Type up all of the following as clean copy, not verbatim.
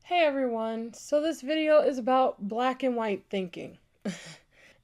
Hey everyone, so this video is about black and white thinking.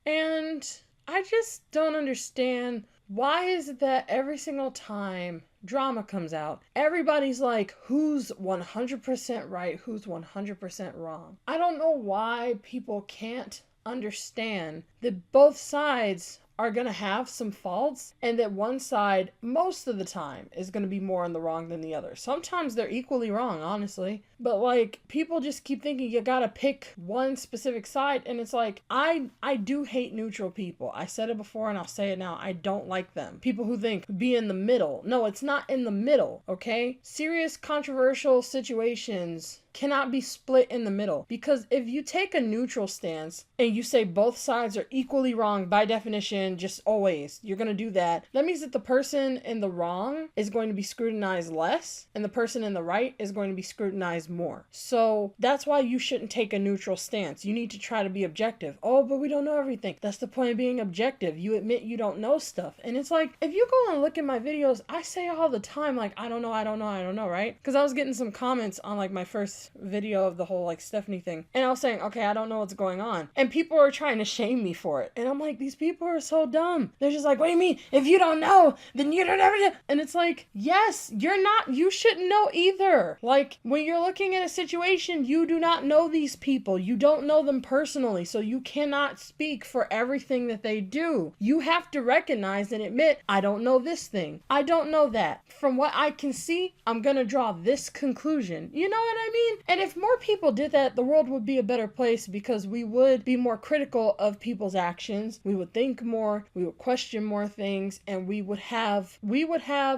And I just don't understand, why is it that every single time drama comes out, everybody's like, who's 100% right, who's 100% wrong? I don't know why people can't understand that both sides are going to have some faults and that one side most of the time is going to be more in the wrong than the other. Sometimes they're equally wrong, honestly, but like people just keep thinking you got to pick one specific side, and it's like I do hate neutral people. I said it before and I'll say it now. I don't like them. People who think be in the middle. No, it's not in the middle, okay? Serious controversial situations cannot be split in the middle, because if you take a neutral stance and you say both sides are equally wrong, by definition, just always you're going to do that, that means that the person in the wrong is going to be scrutinized less and the person in the right is going to be scrutinized more. So that's why you shouldn't take a neutral stance. You need to try to be objective. Oh, but we don't know everything. That's the point of being objective. You admit you don't know stuff. And it's like, if you go and look at my videos, I say all the time, like, I don't know, right? Because I was getting some comments on like my first video of the whole like Stephanie thing, and I was saying, okay, I don't know what's going on, and people are trying to shame me for it, and I'm like, these people are so dumb. They're just like, what do you mean, if you don't know, then you don't ever know? And it's like, yes, you shouldn't know either. Like, when you're looking at a situation, you do not know these people, you don't know them personally, so you cannot speak for everything that they do. You have to recognize and admit, I don't know this thing, I don't know that. From what I can see, I'm gonna draw this conclusion. You know what I mean? And if more people did that, the world would be a better place, because we would be more critical of people's actions. We would think more, we would question more things, and we would have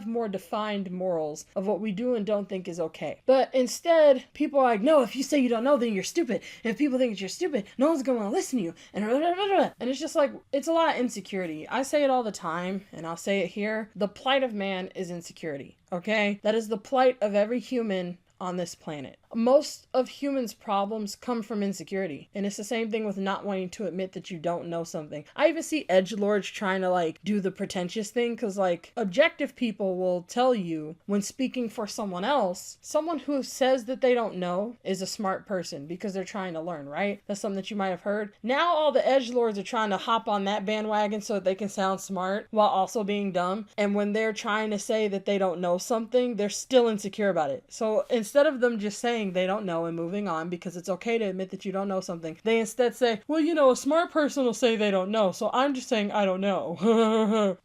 more defined morals of what we do and don't think is okay. But instead, people are like, no, if you say you don't know, then you're stupid. And if people think you're stupid, no one's going to listen to you. And it's just like, it's a lot of insecurity. I say it all the time, and I'll say it here. The plight of man is insecurity, okay? That is the plight of every human on this planet. Most of humans' problems come from insecurity, and it's the same thing with not wanting to admit that you don't know something. I even see edgelords trying to like do the pretentious thing, because like objective people will tell you when speaking for someone else, someone who says that they don't know is a smart person because they're trying to learn, right? That's something that you might have heard. Now all the edgelords are trying to hop on that bandwagon so that they can sound smart while also being dumb, and when they're trying to say that they don't know something, they're still insecure about it. So instead of them just saying they don't know and moving on, because it's okay to admit that you don't know something, they instead say, well, you know, a smart person will say they don't know, so I'm just saying I don't know.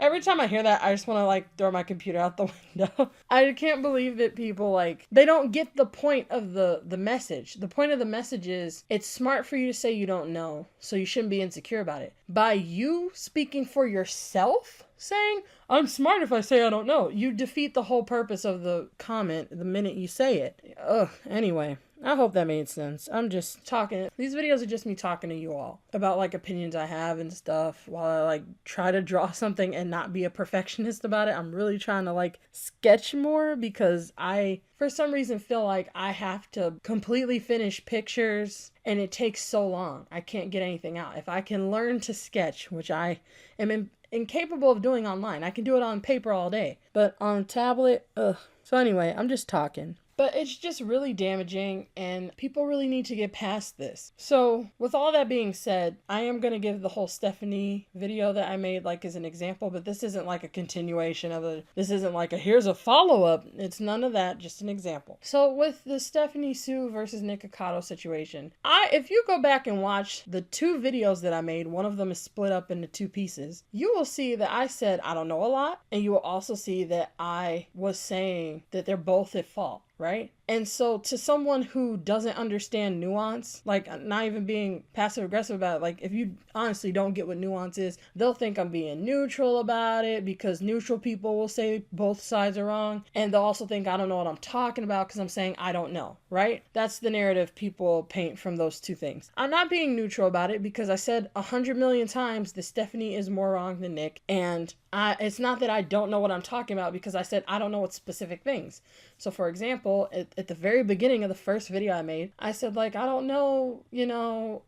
Every time I hear that, I just want to like throw my computer out the window. I can't believe that people like, they don't get the point of the message. The point of the message is, it's smart for you to say you don't know, so you shouldn't be insecure about it. By you speaking for yourself, saying, I'm smart if I say I don't know, you defeat the whole purpose of the comment the minute you say it. Ugh, anyway. I hope that made sense. I'm just talking. These videos are just me talking to you all about like opinions I have and stuff while I like try to draw something and not be a perfectionist about it. I'm really trying to like sketch more, because I, for some reason, feel like I have to completely finish pictures and it takes so long. I can't get anything out. If I can learn to sketch, which I am incapable of doing online. I can do it on paper all day, but on tablet, ugh. So anyway, I'm just talking. But it's just really damaging, and people really need to get past this. So with all that being said, I am going to give the whole Stephanie video that I made like as an example, but this isn't like a continuation of this isn't like a here's a follow-up. It's none of that, just an example. So with the Stephanie Sue versus Nikocado situation, if you go back and watch the two videos that I made, one of them is split up into two pieces, you will see that I said I don't know a lot, and you will also see that I was saying that they're both at fault. Right? And so to someone who doesn't understand nuance, like not even being passive aggressive about it, like if you honestly don't get what nuance is, they'll think I'm being neutral about it, because neutral people will say both sides are wrong, and they'll also think I don't know what I'm talking about because I'm saying I don't know, right? That's the narrative people paint from those two things. I'm not being neutral about it, because I said 100 million times that Stephanie is more wrong than Nick, and it's not that I don't know what I'm talking about, because I said I don't know what specific things. So for example, at the very beginning of the first video I made, I said like, I don't know,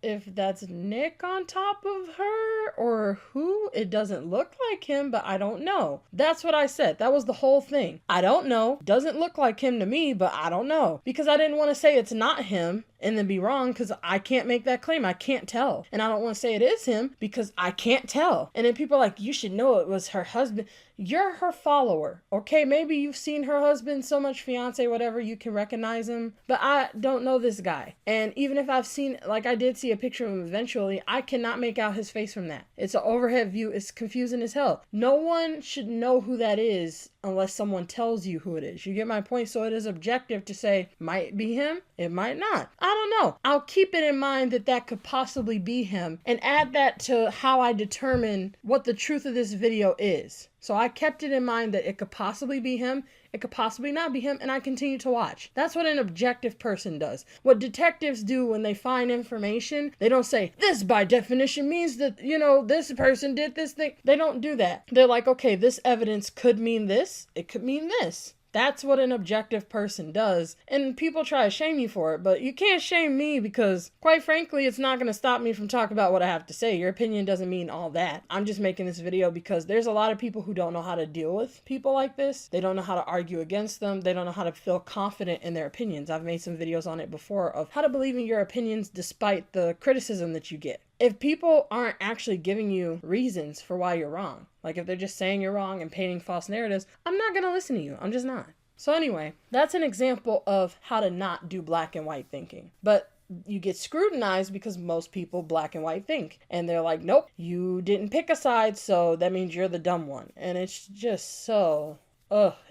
if that's Nick on top of her or who. It doesn't look like him, but I don't know. That's what I said. That was the whole thing. I don't know. Doesn't look like him to me, but I don't know. Because I didn't want to say it's not him and then be wrong, because I can't make that claim. I can't tell. And I don't want to say it is him because I can't tell. And then people are like, you should know it was her husband. You're her follower, okay? Maybe you've seen her husband so much, fiance, whatever, you can recognize him. But I don't know this guy. And even if I've seen, like I did see a picture of him eventually, I cannot make out his face from that. It's an overhead view. It's confusing as hell. No one should know who that is unless someone tells you who it is. You get my point? So it is objective to say, might be him, it might not. I don't know. I'll keep it in mind that that could possibly be him and add that to how I determine what the truth of this video is. So I kept it in mind that it could possibly be him, it could possibly not be him, and I continue to watch. That's what an objective person does. What detectives do when they find information, they don't say, this by definition means that, this person did this thing. They don't do that. They're like, okay, this evidence could mean this, it could mean this. That's what an objective person does. And people try to shame you for it, but you can't shame me because, quite frankly, it's not going to stop me from talking about what I have to say. Your opinion doesn't mean all that. I'm just making this video because there's a lot of people who don't know how to deal with people like this. They don't know how to argue against them. They don't know how to feel confident in their opinions. I've made some videos on it before of how to believe in your opinions despite the criticism that you get. If people aren't actually giving you reasons for why you're wrong, like if they're just saying you're wrong and painting false narratives, I'm not going to listen to you. I'm just not. So anyway, that's an example of how to not do black and white thinking. But you get scrutinized because most people black and white think. And they're like, nope, you didn't pick a side, so that means you're the dumb one. And it's just so,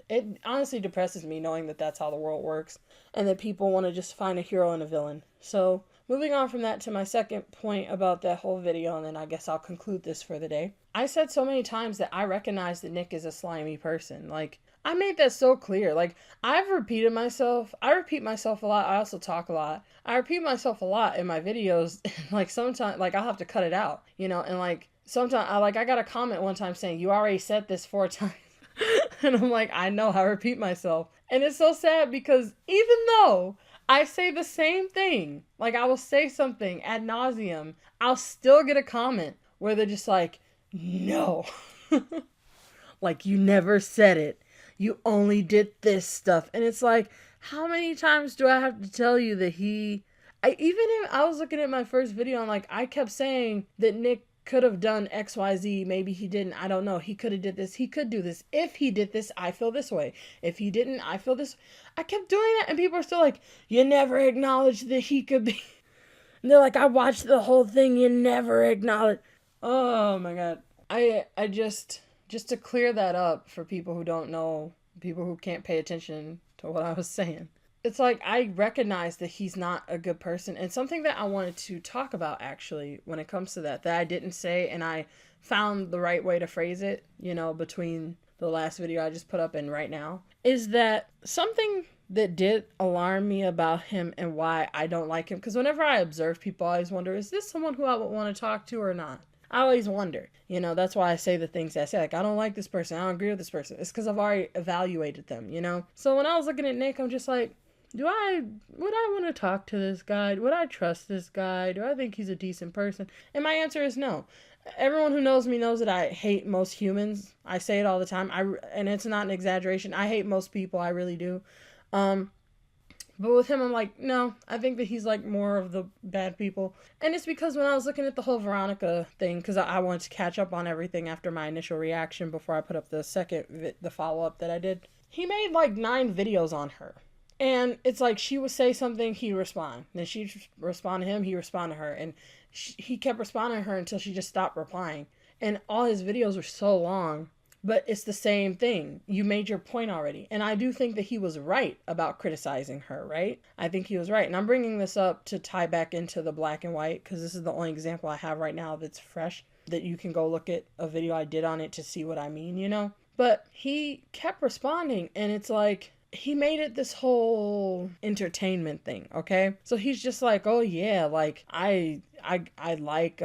it honestly depresses me knowing that that's how the world works. And that people want to just find a hero and a villain. So moving on from that to my second point about that whole video, and then I guess I'll conclude this for the day. I said so many times that I recognize that Nick is a slimy person. Like, I made that so clear. Like, I've repeated myself. I repeat myself a lot. I also talk a lot. I repeat myself a lot in my videos. Like, sometimes, like, I'll have to cut it out, and like, sometimes, I got a comment one time saying, you already said this 4 times. And I'm like, I know, I repeat myself. And it's so sad because even though I say the same thing, like I will say something ad nauseum, I'll still get a comment where they're just like, no, like you never said it. You only did this stuff. And it's like, how many times do I have to tell you that I was looking at my first video and like, I kept saying that Nick could have done XYZ. Maybe he didn't. I don't know. He could have did this. He could do this. If he did this, I feel this way. If he didn't, I feel this. I kept doing that and people are still like, you never acknowledged that he could be. And they're like, I watched the whole thing. You never acknowledged. Oh my God. I just to clear that up for people who don't know, people who can't pay attention to what I was saying. It's like, I recognize that he's not a good person. And something that I wanted to talk about, actually, when it comes to that I didn't say, and I found the right way to phrase it, between the last video I just put up and right now, is that something that did alarm me about him and why I don't like him. Because whenever I observe people, I always wonder, is this someone who I would want to talk to or not? I always wonder, that's why I say the things I say. Like, I don't like this person. I don't agree with this person. It's because I've already evaluated them, So when I was looking at Nick, I'm just like, would I want to talk to this guy? Would I trust this guy? Do I think he's a decent person? And my answer is no. Everyone who knows me knows that I hate most humans. I say it all the time. And it's not an exaggeration. I hate most people. I really do. But with him, I'm like, no, I think that he's like more of the bad people. And it's because when I was looking at the whole Veronica thing, because I wanted to catch up on everything after my initial reaction before I put up the follow-up that I did. He made like 9 videos on her. And it's like she would say something, he'd respond. Then she'd respond to him, he'd respond to her. And he kept responding to her until she just stopped replying. And all his videos were so long. But it's the same thing. You made your point already. And I do think that he was right about criticizing her, right? I think he was right. And I'm bringing this up to tie back into the black and white because this is the only example I have right now that's fresh, that you can go look at a video I did on it to see what I mean, But he kept responding and it's like, he made it this whole entertainment thing, okay? So he's just like, oh yeah, like I like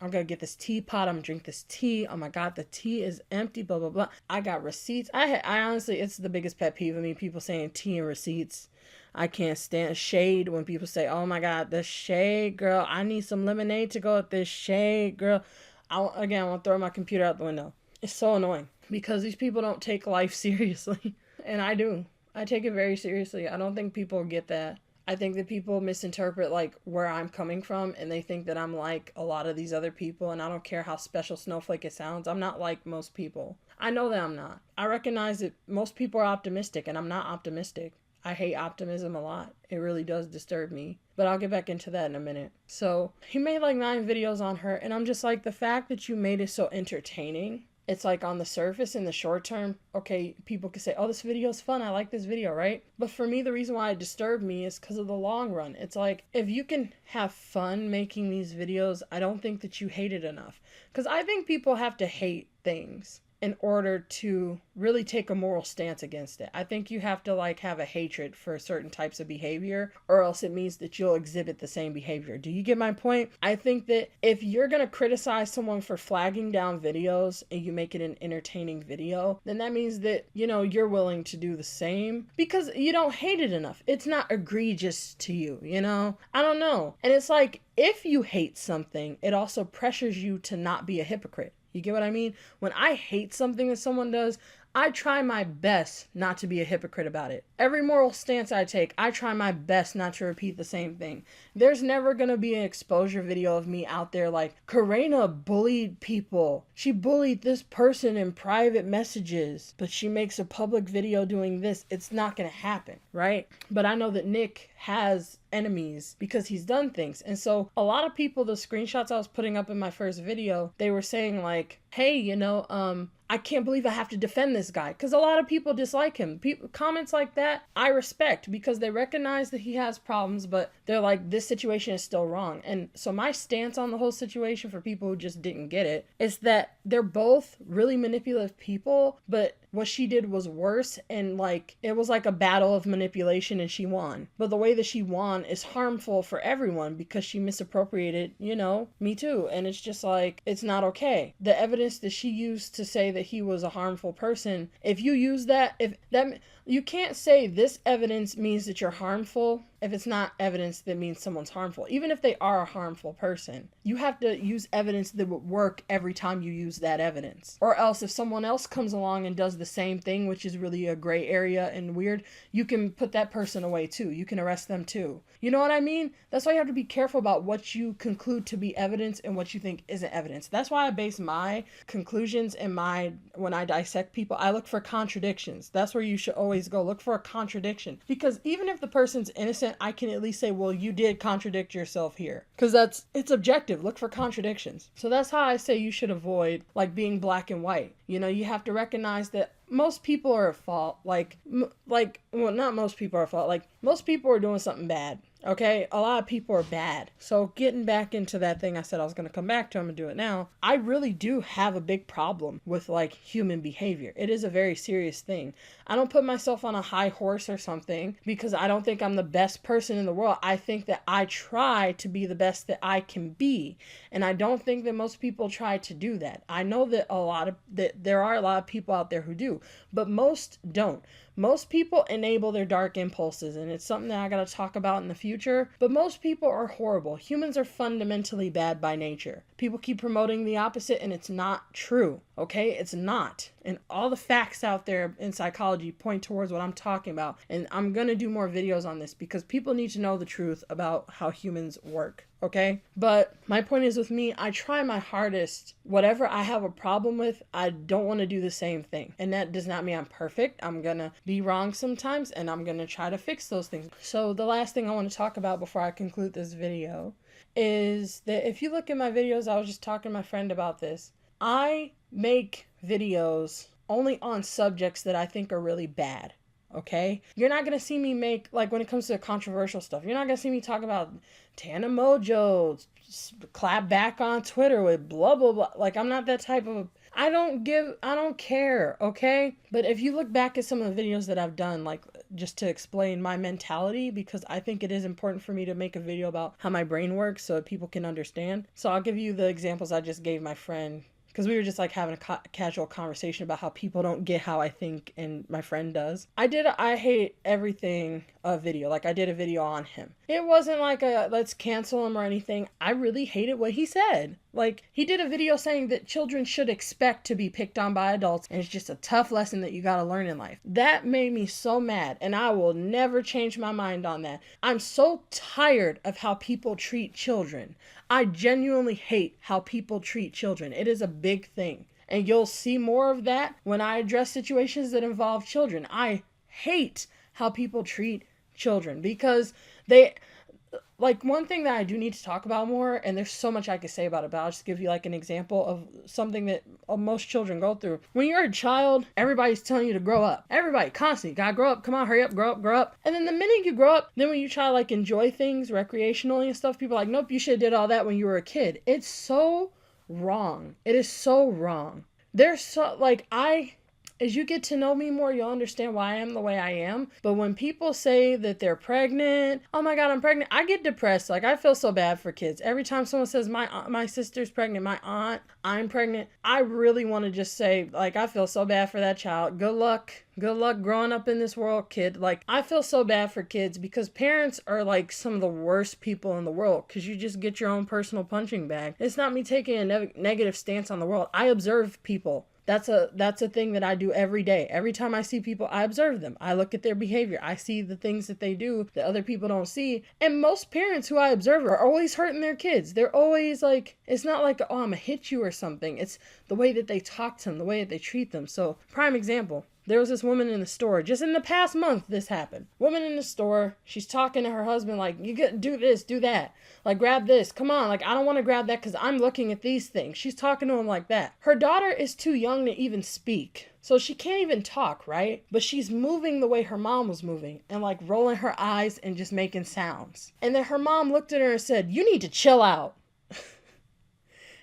I'm gonna get this teapot, I'm gonna drink this tea, oh my god, the tea is empty, blah blah blah. I got receipts. I honestly, it's the biggest pet peeve of me, people saying tea and receipts. I can't stand shade when people say, oh my god, the shade, girl, I need some lemonade to go with this shade, girl. I want to throw my computer out the window. It's so annoying because these people don't take life seriously. And I do. I take it very seriously. I don't think people get that. I think that people misinterpret like where I'm coming from, and they think that I'm like a lot of these other people, and I don't care how special snowflake it sounds. I'm not like most people. I know that I'm not. I recognize that most people are optimistic, and I'm not optimistic. I hate optimism a lot. It really does disturb me. But I'll get back into that in a minute. So he made like 9 videos on her, and I'm just like, the fact that you made it so entertaining, it's like on the surface, in the short term, okay, people can say, oh, this video is fun, I like this video, right? But for me, the reason why it disturbed me is because of the long run. It's like, if you can have fun making these videos, I don't think that you hate it enough. Because I think people have to hate things in order to really take a moral stance against it. I think you have to like have a hatred for certain types of behavior, or else it means that you'll exhibit the same behavior. Do you get my point? I think that if you're gonna criticize someone for flagging down videos and you make it an entertaining video, then that means that, you know, you're willing to do the same because you don't hate it enough. It's not egregious to you, you know? I don't know. And it's like, if you hate something, it also pressures you to not be a hypocrite. You get what I mean? When I hate something that someone does, I try my best not to be a hypocrite about it. Every moral stance I take, I try my best not to repeat the same thing. There's never gonna be an exposure video of me out there like, Kurena bullied people. She bullied this person in private messages, but she makes a public video doing this. It's not gonna happen, right? But I know that Nick has enemies because he's done things. And so a lot of people, the screenshots I was putting up in my first video, they were saying like, hey, you know, I can't believe I have to defend this guy, because a lot of people dislike him. Comments like that I respect because they recognize that he has problems, but they're like, this situation is still wrong. And so my stance on the whole situation, for people who just didn't get it, is that they're both really manipulative people, but what she did was worse, and like it was like a battle of manipulation and she won. But the way that she won is harmful for everyone because she misappropriated, you know, me too. And it's just like, it's not okay. The evidence that she used to say that he was a harmful person, if you use that, if that, you can't say this evidence means that you're harmful if it's not evidence that means someone's harmful. Even if they are a harmful person, you have to use evidence that would work every time you use that evidence. Or else if someone else comes along and does the same thing, which is really a gray area and weird, you can put that person away too. You can arrest them too. You know what I mean? That's why you have to be careful about what you conclude to be evidence and what you think isn't evidence. That's why I base my conclusions and when I dissect people, I look for contradictions. That's where you should always go. Look for a contradiction. Because even if the person's innocent, I can at least say, well, you did contradict yourself here. Because it's objective. Look for contradictions. So that's how I say you should avoid like being black and white. You know, you have to recognize that most people are at fault. Well, not most people are at fault. Like, most people are doing something bad. Okay, a lot of people are bad. So getting back into that thing I said I was going to come back to, I'm going to do it now. I really do have a big problem with like human behavior. It is a very serious thing. I don't put myself on a high horse or something because I don't think I'm the best person in the world. I think that I try to be the best that I can be. And I don't think that most people try to do that. I know that there are a lot of people out there who do, but most don't. Most people enable their dark impulses, and it's something that I gotta talk about in the future, but most people are horrible. Humans are fundamentally bad by nature. People keep promoting the opposite, and it's not true, okay? It's not. And all the facts out there in psychology point towards what I'm talking about, and I'm gonna do more videos on this because people need to know the truth about how humans work. Okay? But my point is, with me, I try my hardest. Whatever I have a problem with, I don't want to do the same thing. And that does not mean I'm perfect. I'm gonna be wrong sometimes, and I'm gonna try to fix those things. So the last thing I want to talk about before I conclude this video is that if you look at my videos, I was just talking to my friend about this. I make videos only on subjects that I think are really bad. Okay? You're not going to see me make, like when it comes to controversial stuff, you're not going to see me talk about Tana Mojo, clap back on Twitter with blah, blah, blah. Like, I'm not that type of, I don't care, okay? But if you look back at some of the videos that I've done, like just to explain my mentality, because I think it is important for me to make a video about how my brain works so that people can understand. So I'll give you the examples I just gave my friend, because we were just like having a casual conversation about how people don't get how I think and my friend does. I hate everything a video. Like, I did a video on him. It wasn't like a let's cancel him or anything. I really hated what he said. Like, he did a video saying that children should expect to be picked on by adults, and it's just a tough lesson that you gotta learn in life. That made me so mad, and I will never change my mind on that. I'm so tired of how people treat children. I genuinely hate how people treat children. It is a big thing. And you'll see more of that when I address situations that involve children. I hate how people treat children because like, one thing that I do need to talk about more, and there's so much I could say about it, but I'll just give you like an example of something that most children go through. When you're a child, everybody's telling you to grow up. Everybody, constantly, gotta grow up, come on, hurry up, grow up, grow up. And then the minute you grow up, then when you try to like enjoy things recreationally and stuff, people are like, nope, you should have did all that when you were a kid. It's so wrong. It is so wrong. There's so, like, as you get to know me more, you'll understand why I am the way I am. But when people say that they're pregnant, oh my God, I'm pregnant, I get depressed. Like, I feel so bad for kids. Every time someone says my sister's pregnant, my aunt, I'm pregnant, I really want to just say, like, I feel so bad for that child. Good luck. Good luck growing up in this world, kid. Like, I feel so bad for kids because parents are like some of the worst people in the world because you just get your own personal punching bag. It's not me taking a negative stance on the world. I observe people. That's a thing that I do every day. Every time I see people, I observe them. I look at their behavior. I see the things that they do that other people don't see. And most parents who I observe are always hurting their kids. They're always like, it's not like, oh, I'm gonna hit you or something. It's the way that they talk to them, the way that they treat them. So, prime example. There was this woman in the store, just in the past month this happened. Woman in the store, she's talking to her husband like, you get do this, do that. Like, grab this, come on. Like, I don't want to grab that because I'm looking at these things. She's talking to him like that. Her daughter is too young to even speak. So she can't even talk, right? But she's moving the way her mom was moving and like rolling her eyes and just making sounds. And then her mom looked at her and said, you need to chill out.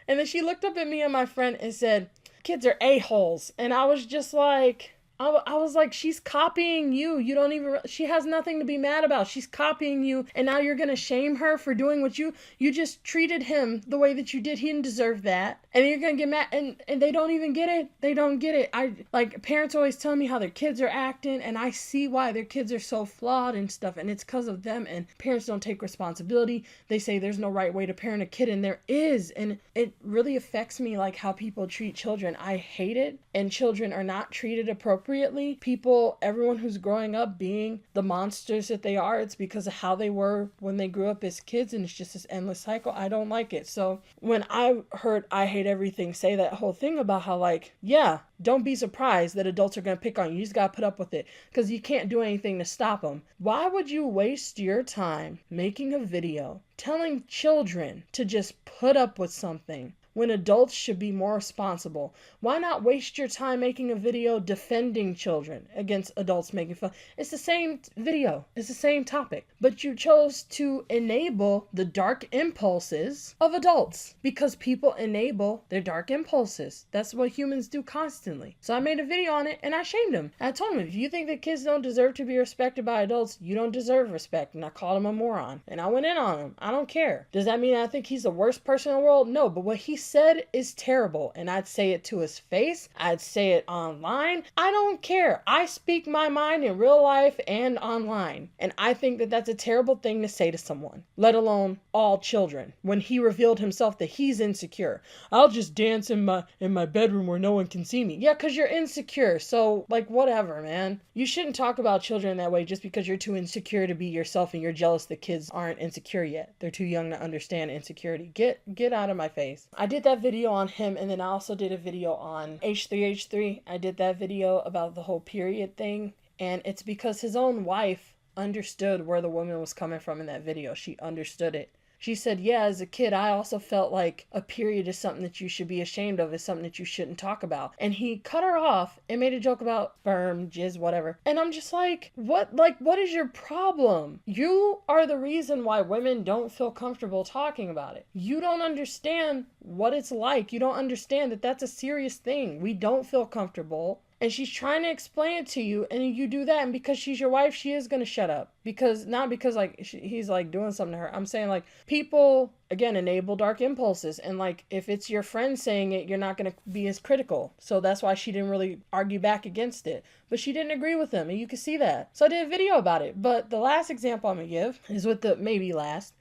And then she looked up at me and my friend and said, kids are a-holes. And I was just like, I was like, she's copying you. You don't even, she has nothing to be mad about. She's copying you. And now you're going to shame her for doing what you just treated him the way that you did. He didn't deserve that. And you're going to get mad. And they don't even get it. They don't get it. Like, parents always tell me how their kids are acting. And I see why their kids are so flawed and stuff. And it's because of them. And parents don't take responsibility. They say there's no right way to parent a kid. And there is. And it really affects me, like how people treat children. I hate it. And children are not treated appropriately. Everyone who's growing up being the monsters that they are, it's because of how they were when they grew up as kids, and it's just this endless cycle. I don't like it. So when I heard I Hate Everything say that whole thing about how, like, yeah, don't be surprised that adults are going to pick on you. You just got to put up with it because you can't do anything to stop them. Why would you waste your time making a video telling children to just put up with something when adults should be more responsible? Why not waste your time making a video defending children against adults making fun? It's the same video. It's the same topic. But you chose to enable the dark impulses of adults because people enable their dark impulses. That's what humans do constantly. So I made a video on it and I shamed him. I told him, if you think that kids don't deserve to be respected by adults, you don't deserve respect. And I called him a moron. And I went in on him. I don't care. Does that mean I think he's the worst person in the world? No, but what he said is terrible, and I'd say it to his face. I'd say it online. I don't care. I speak my mind in real life and online, and I think that that's a terrible thing to say to someone, let alone all children. When he revealed himself that he's insecure, I'll just dance in my bedroom where no one can see me. Yeah, because you're insecure. So, like, whatever, man. You shouldn't talk about children that way just because you're too insecure to be yourself and you're jealous that kids aren't insecure yet. They're too young to understand insecurity. Get out of my face. I did that video on him, and then I also did a video on H3H3. I did that video about the whole period thing, and it's because his own wife understood where the woman was coming from in that video. She understood it. She said, yeah, as a kid, I also felt like a period is something that you should be ashamed of, is something that you shouldn't talk about. And he cut her off and made a joke about sperm, jizz, whatever. And I'm just like, what is your problem? You are the reason why women don't feel comfortable talking about it. You don't understand what it's like. You don't understand that that's a serious thing. We don't feel comfortable and she's trying to explain it to you, and you do that, and because she's your wife, she is going to shut up. Because, not because, like, he's, like, doing something to her. I'm saying, like, people, again, enable dark impulses, and, like, if it's your friend saying it, you're not going to be as critical. So that's why she didn't really argue back against it. But she didn't agree with him, and you can see that. So I did a video about it. But the last example I'm going to give is with the, maybe last,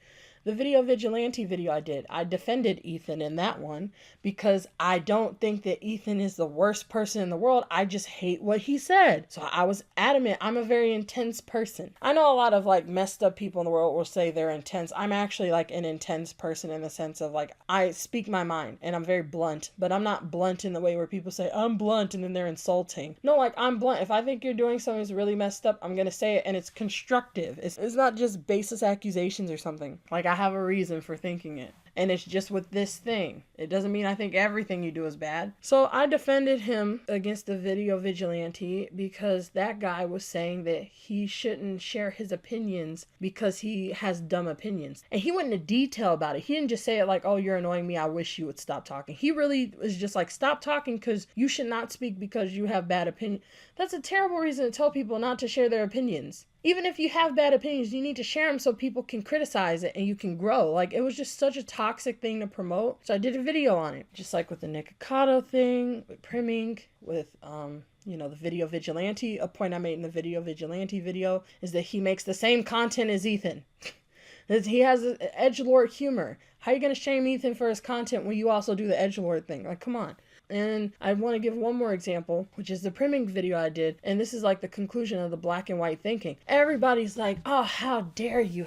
the video Vigilante video I did. I defended Ethan in that one because I don't think that Ethan is the worst person in the world. I just hate what he said. So I was adamant. I'm a very intense person. I know a lot of like messed up people in the world will say they're intense. I'm actually like an intense person in the sense of like I speak my mind and I'm very blunt, but I'm not blunt in the way where people say I'm blunt and then they're insulting. No, like I'm blunt. If I think you're doing something that's really messed up, I'm going to say it, and it's constructive. It's not just baseless accusations or something. Like I have a reason for thinking it. And it's just with this thing. It doesn't mean I think everything you do is bad. So I defended him against the video Vigilante because that guy was saying that he shouldn't share his opinions because he has dumb opinions. And he went into detail about it. He didn't just say it like, oh, you're annoying me, I wish you would stop talking. He really was just like, stop talking because you should not speak because you have bad opinions. That's a terrible reason to tell people not to share their opinions. Even if you have bad opinions, you need to share them so people can criticize it and you can grow. Like, it was just such a toxic thing to promote. So I did a video on it. Just like with the Nikocado thing, with primming, with, the video Vigilante. A point I made in the video Vigilante video is that he makes the same content as Ethan. He has edgelord humor. How are you going to shame Ethan for his content when you also do the edgelord thing? Like, come on. And I want to give one more example, which is the primming video I did. And this is like the conclusion of the black and white thinking. Everybody's like, oh, how dare you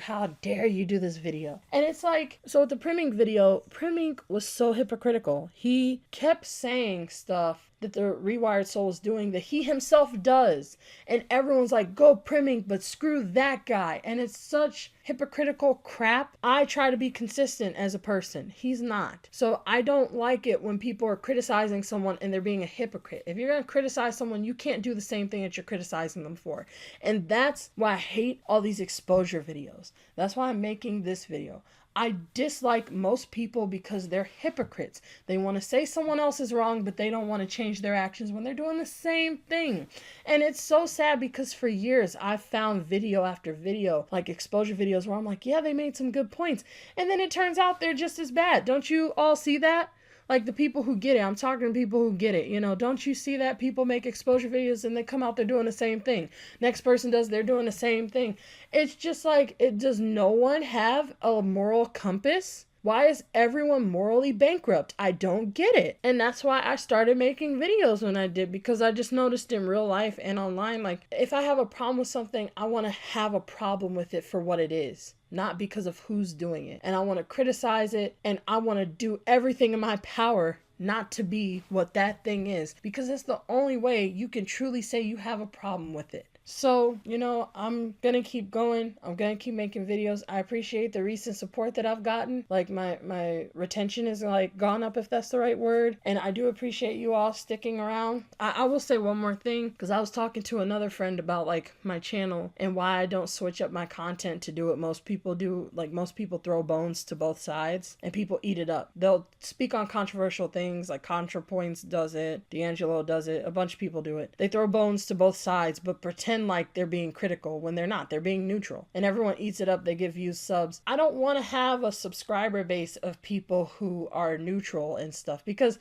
do this video? And it's like, so with the primming video, primming was so hypocritical. He kept saying stuff that the Rewired Soul is doing that he himself does. And everyone's like, go primming, but screw that guy. And it's such hypocritical crap. I try to be consistent as a person. He's not. So I don't like it when people are criticizing someone and they're being a hypocrite. If you're going to criticize someone, you can't do the same thing that you're criticizing them for. And that's why I hate all these exposure videos. That's why I'm making this video. I dislike most people because they're hypocrites. They want to say someone else is wrong, but they don't want to change their actions when they're doing the same thing. And it's so sad because for years I've found video after video, like exposure videos where I'm like, yeah, they made some good points. And then it turns out they're just as bad. Don't you all see that? Like the people who get it, I'm talking to people who get it, don't you see that people make exposure videos and they come out, they're doing the same thing. Next person does, they're doing the same thing. It's just like, does no one have a moral compass? Why is everyone morally bankrupt? I don't get it. And that's why I started making videos when I did, because I just noticed in real life and online, like if I have a problem with something, I want to have a problem with it for what it is, not because of who's doing it. And I want to criticize it, and I want to do everything in my power not to be what that thing is, because it's the only way you can truly say you have a problem with it. So, I'm gonna keep going. I'm gonna keep making videos. I appreciate the recent support that I've gotten. Like my retention is like gone up, if that's the right word. And I do appreciate you all sticking around. I will say one more thing, because I was talking to another friend about like my channel and why I don't switch up my content to do what most people do. Like most people throw bones to both sides and people eat it up. They'll speak on controversial things, like ContraPoints does it, D'Angelo does it, a bunch of people do it. They throw bones to both sides, but pretend like they're being critical when they're not. They're being neutral. And everyone eats it up. They give views, subs. I don't want to have a subscriber base of people who are neutral and stuff, because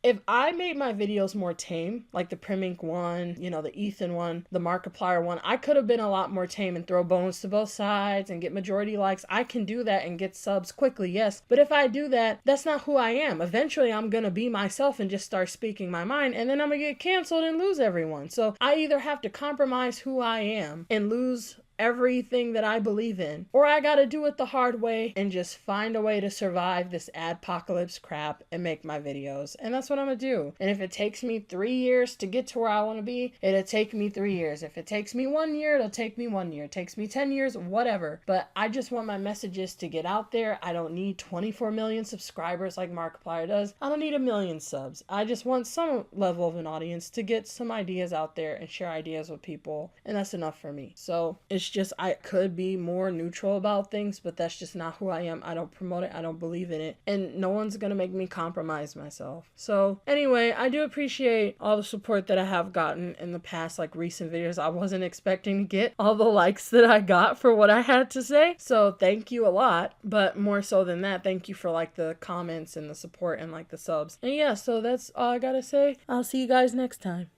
if I made my videos more tame, like the Primink one, the Ethan one, the Markiplier one, I could have been a lot more tame and throw bones to both sides and get majority likes. I can do that and get subs quickly, yes. But if I do that, that's not who I am. Eventually, I'm going to be myself and just start speaking my mind, and then I'm going to get canceled and lose everyone. So I either have to compromise who I am and lose everything that I believe in, or I gotta do it the hard way and just find a way to survive this adpocalypse crap and make my videos. And that's what I'm gonna do. And if it takes me 3 years to get to where I want to be, it'll take me 3 years. If it takes me 1 year, it'll take me 1 year. It takes me 10 years, whatever. But I just want my messages to get out there. I don't need 24 million subscribers like Markiplier does. I don't need 1 million subs. I just want some level of an audience to get some ideas out there and share ideas with people, and that's enough for me. So it's It's just, I could be more neutral about things, but that's just not who I am. I don't promote it. I don't believe in it. And no one's gonna make me compromise myself. So anyway, I do appreciate all the support that I have gotten in the past, like recent videos. I wasn't expecting to get all the likes that I got for what I had to say. So thank you a lot. But more so than that, thank you for like the comments and the support and like the subs. And yeah, so that's all I gotta say. I'll see you guys next time.